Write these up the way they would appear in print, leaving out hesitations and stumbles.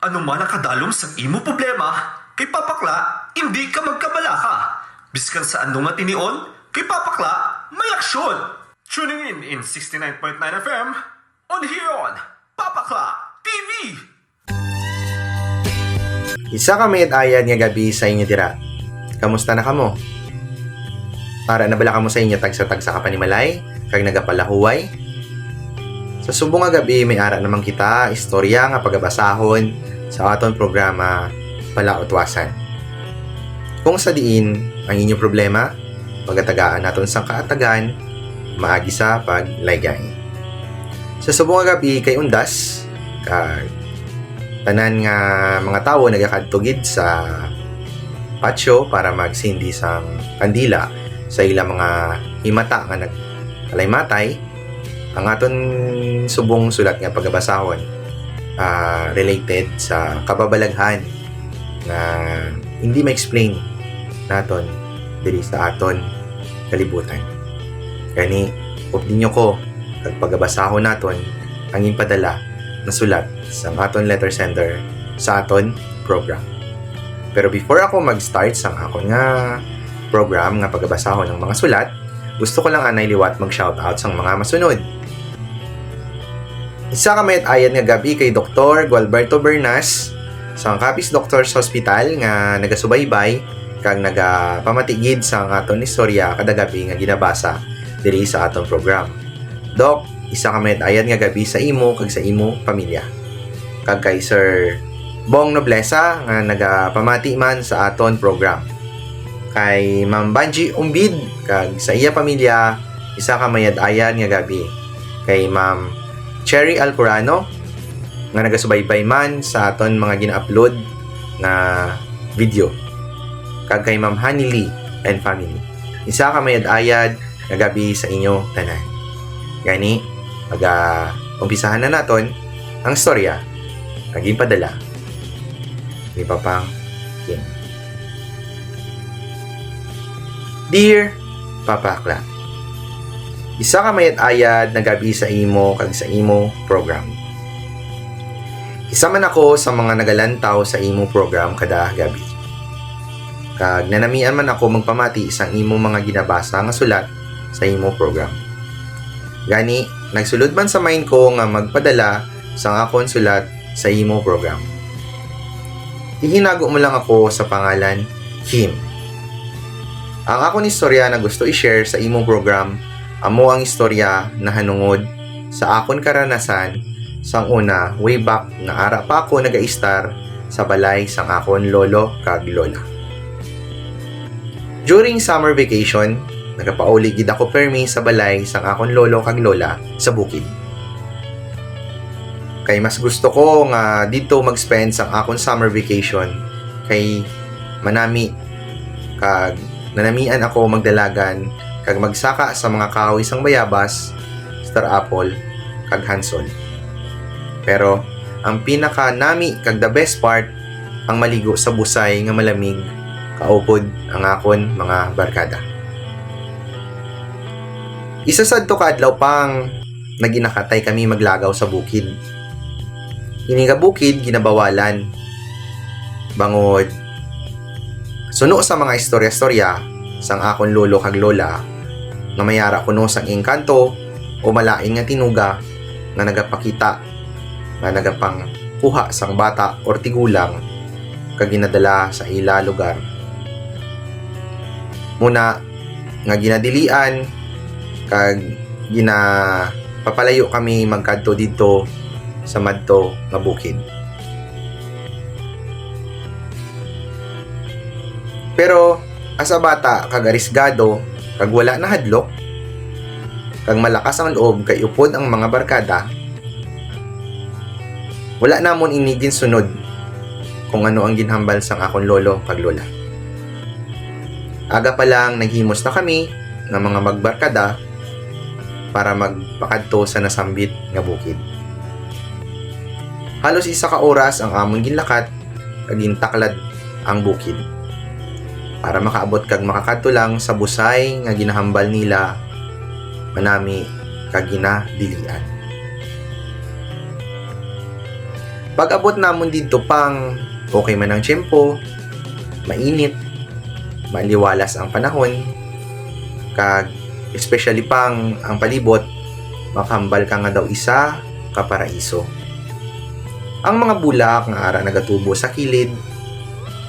Ano man ang kadalom sa imo problema, kay Papakla, hindi ka magkabalaka. Biskan sa ano nga tinion, kay Papakla, may aksyon. Tuning in 69.9 FM, on here on Papakla TV. Isa kami at ayan nga gabi sa inyo dira. Kamusta na kamo? Para nabala kamo sa inyo tagsa-tagsa ka panimalay, kag nagapalahuway. Sa subong nga gabi may ara naman kita istorya nga pagabasahon sa aton programa Palautwasan. Kung sa diin ang inyong problema, pagatagaan naton sang kaatagan, maagi sa paglaygay. Sa subong nga gabi kay undas, kag tanan nga mga tawo nagakadtugid sa patio para magsindi sang kandila sa ilang mga himata nga nagkalaymatay. Ang aton subong sulat nga pagabasahon related sa kababalaghan na hindi ma-explain naton diri sa aton kalibutan. Kani opinyo ko kag pagabasahon naton ang impadala na sulat sa aton letter sender sa aton program. Pero before ako mag-start sa akon nga program nga pagabasahon ng mga sulat, gusto ko lang anay liwat mag-shoutout sa mga masunod. Isa kami at ayan nga gabi kay Dr. Gualberto Bernas sa Capiz Doctors Hospital nga nagasubaybay kag nagapamatigid sa aton istorya kada gabi nga ginabasa diri sa aton program. Doc, isa kami at ayan nga gabi sa imo kag sa imo pamilya. Kag kay Sir Bong Noblesa nga nagapamati man sa aton program. Kay Ma'am Banji Umbid kag sa iya pamilya, isa ka mayad ayan nga gabi. Kay Ma'am Cherry Alcorano nga nagasubaybay man sa aton mga gina-upload na video. Kag kay Ma'am Honey Lee and family. Isa ka mayad ayad nga gabi sa inyo tanan. Gani, umpisahan na naton ang storya naging padala ni Papang Kim. Dear Papa Akla, isa ka mayat ayad na gabi sa imo kag sa imo program. Isa man ako sa mga nagalantaw sa imo program kada gabi. Kag nanamian man ako magpamati isang imo mga ginabasa nga sulat sa imo program. Gani, nagsulod man sa mind ko nga magpadala sa akon sulat sa imo program. Ihinago mo lang ako sa pangalan Kim. Ang akong istorya na gusto i-share sa imo program, amo ang istorya na hanungod sa akon karanasan sang una way back na ara pa ako naga-istar sa balay sang akon lolo kag lola. During summer vacation, nagapauli gid ako permi sa balay sang akon lolo kag lola sa bukid. Kay mas gusto ko nga dito mag-spend sang akon summer vacation kay manami kag nanamian ako magdalagan kag magsaka sa mga kahoy sang bayabas, star apple kag hansol. Pero ang pinaka nami kag the best part ang maligo sa busay nga malamig kaupod ang akon mga barkada. Isa sad to kaadlaw pang naginakatay kami maglagaw sa bukid. Ini nga bukid ginabawalan. Bangod suno sa mga istorya-storya sang akon lolo kag lola nga mayara kuno sang engkanto o malain nga tinuga nga nagapakita nga nagapang kuha sang bata or tigulang kag ginadala sa ila lugar. Muna nga ginadilian kag papalayo kami magkadto didto sa madto nga bukid. Pero asa bata kag arisgado kag wala na hadlok kag malakas ang loob kay upod ang mga barkada, wala namon inigin sunod kung ano ang ginhambal sang akon lolo kag lola. Aga pa lang naghimos na kami ng mga magbarkada para magpakadto sa nasambit nga bukid. Halos isa ka oras ang amon ginlakat kag gintaklad ang bukid para makaabot kag makakadto lang sa busay nga ginahambal nila manami kag ginadilian. Pag abot namon dito pang okay man ang tiyempo, mainit, maliwalas ang panahon, kag especially pang ang palibot, makambal ka nga daw isa ka paraiso. Ang mga bulak nga ara nagatubo sa kilid,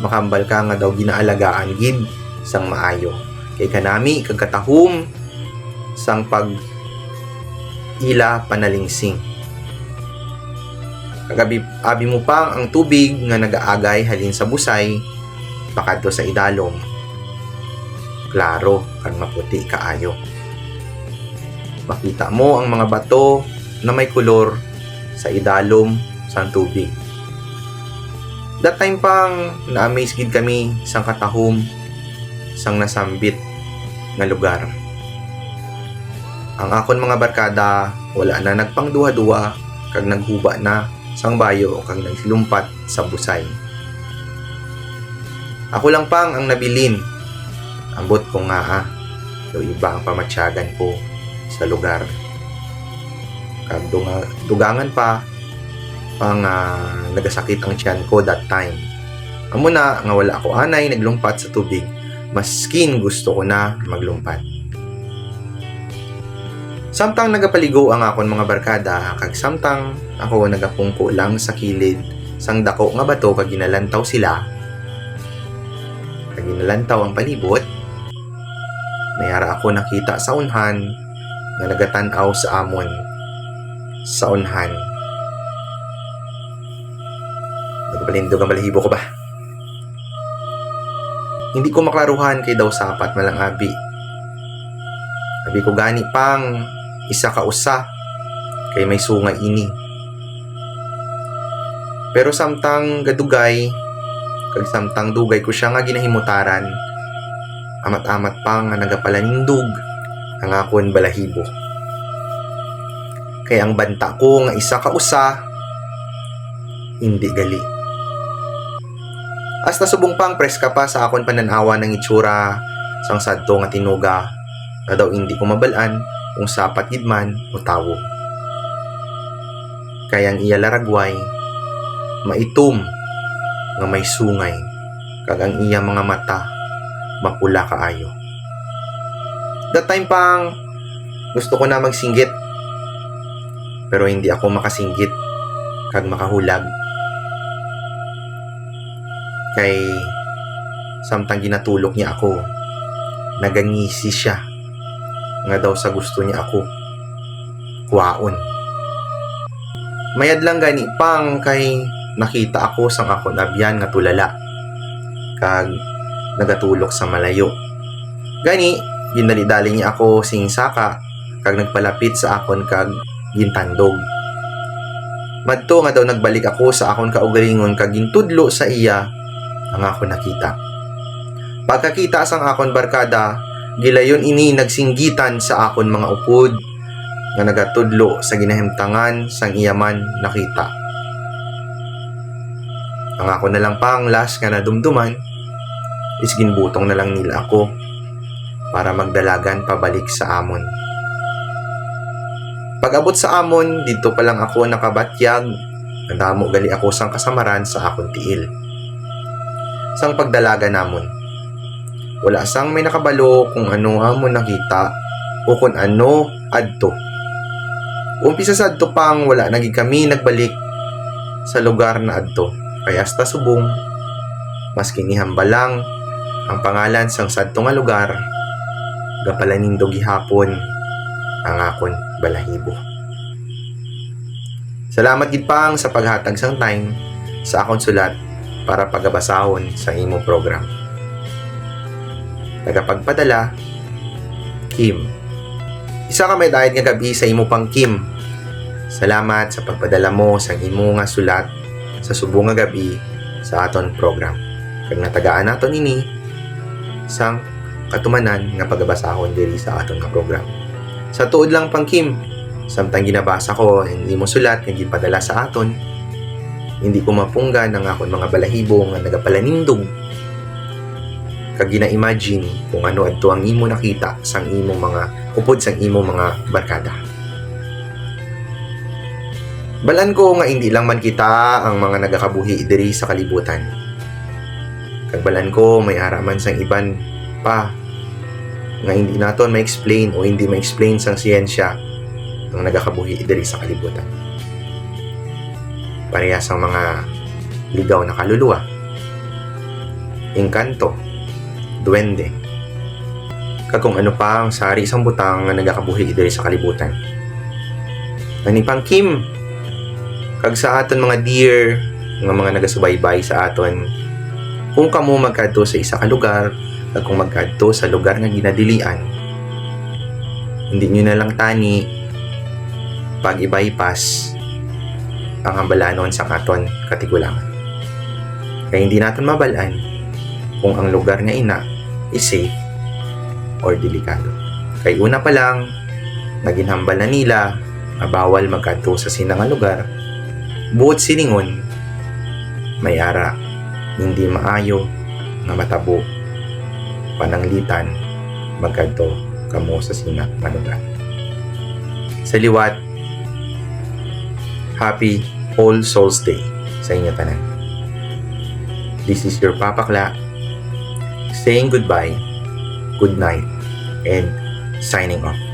makambal ka nga daw ginaalagaan gid sang maayo. Kay kanami kag katahom sang pag ila panalingsing. Kagabi abi mo pang ang tubig nga nagaagay halin sa busay pakadto sa idalom. Klaro kag maputi kaayo. Makita mo ang mga bato na may kulor sa idalom sang tubig. That time pang na-amaze gid kami sang katahom sang nasambit nga lugar. Ang akon mga barkada wala na nagpangduha-duha kag naghuba na sang bayo kag nagsilumpat sa busay. Ako lang pang ang nabilin. Ambot ko nga do iba ang pamatsyagan ko sa lugar. Kag dugangan pa pang nagasakit ang tiyan ko that time. Amo na nga wala ako anay naglumpat sa tubig. Maskin gusto ko na maglumpat. Samtang nagapaligo ang akon mga barkada, kag samtang ako nagapungko lang sa kilid sang dako nga bato kag ginalantaw sila. Kag ginalantaw ang palibot. Mayara ako nakita sa unhan nga nagatanaw sa amon. Sa unhan. Nagbalindog ang balahibo ko ba? Hindi ko maklaruhan kay daw sapat malang abi. Abi ko gani pang isa ka usa kay may sungay ini. Pero samtang gadugay kag samtang dugay ko siya nga ginahimutaran, amat-amat pang nga nagapalanindog ang akon balahibo. Kay ang banta ko nga isa ka usa hindi gali. Hasta subong pang preska pa sa akon pananawa ng itsura sang sadto nga tinuga na daw hindi ko mabalaan kung sapat gidman o tawo. Kaya ang iya laragway maitom nga may sungay kag ang iya mga mata mapula kaayo. That time pang gusto ko na magsinggit pero hindi ako makasinggit kag makahulag. Kay samtang ginatulok niya ako, nagangisi siya nga daw sa gusto niya ako kuwaon. Mayad lang gani pang kay nakita ako sang ako nabyan nga tulala kag nagatulok sa malayo. Gani ginalidali niya ako sing saka kag nagpalapit sa akon kag gintandog. Madto nga daw nagbalik ako sa akon kaugalingon kag gintudlo sa iya ang ako nakita. Pagkakita sang akon barkada, gilayon ini nagsinggitan sa akon mga upod nga nagatudlo sa ginahimtangan sang iyaman nakita. Ang ako na lang pang last nga nadumduman is ginbutong na lang nila ako para magdalagan pabalik sa amon. Pag-abot sa amon, dito pa lang ako nakabatyag, nadamo gali ako sang kasamaran sa akon tiil. Sang pagdalaga namon. Wala sang may nakabalo kung ano amon nakita o kung ano adto. Umpisa sa adto pang wala naging kami nagbalik sa lugar na adto. Kaya hasta subong, mas kinihamba lang ang pangalan sang sadto nga lugar, gapalanindo gihapon ang akon balahibo. Salamat gid pang sa paghatag sang time sa akon sulat para pagabasahon sa imo program. Tagapagpadala, Kim. Isa ka may dahil nga gabi sa imo pang Kim. Salamat sa pagpadala mo sa imo nga sulat sa subong nga gabi sa aton program. Kag natagaan naton ini sang katumanan nga pagabasahon diri sa aton nga program. Sa tuod lang pang Kim, samtang ginabasa ko hindi mo sulat nga gipadala sa aton, hindi ko mapunggan ang akon mga balahibo nga nagapalanindog. Kag gina-imagine kung ano adto ang imo nakita sang imo mga upod sang imo mga barkada. Balan ko nga hindi lang man kita ang mga nagakabuhi diri sa kalibutan. Kag balan ko may araman sang iban pa nga hindi naton ma-explain o hindi ma-explain sang siyensya ang nagakabuhi diri sa kalibutan. Parehas ang mga ligaw na kaluluwa, engkanto, duwende, kag kung ano pa ang sari isang butang nga nagakabuhi diri sa kalibutan. Nanipang Kim, kag sa aton mga dear, mga nagasubaybay sa aton, kung kamo magkadto sa isa ka lugar, kag kung magkadto sa lugar nga ginadilian, hindi nyo na lang tani pag i-bypass ang hambalanon sa aton katigulangan. Kaya hindi natin mabalaan kung ang lugar nga ina is safe or delikado. Kaya una pa lang, naginhambal na nila nga bawal magkadto sa sinang nga lugar, buot silingon, may ara, hindi maayo nga matabo, pananglitan, magkadto kamo sa sinang nga lugar. Sa liwat, Happy All Souls Day sa inyo tanan. This is your Papa Kla saying goodbye, good night, and signing off.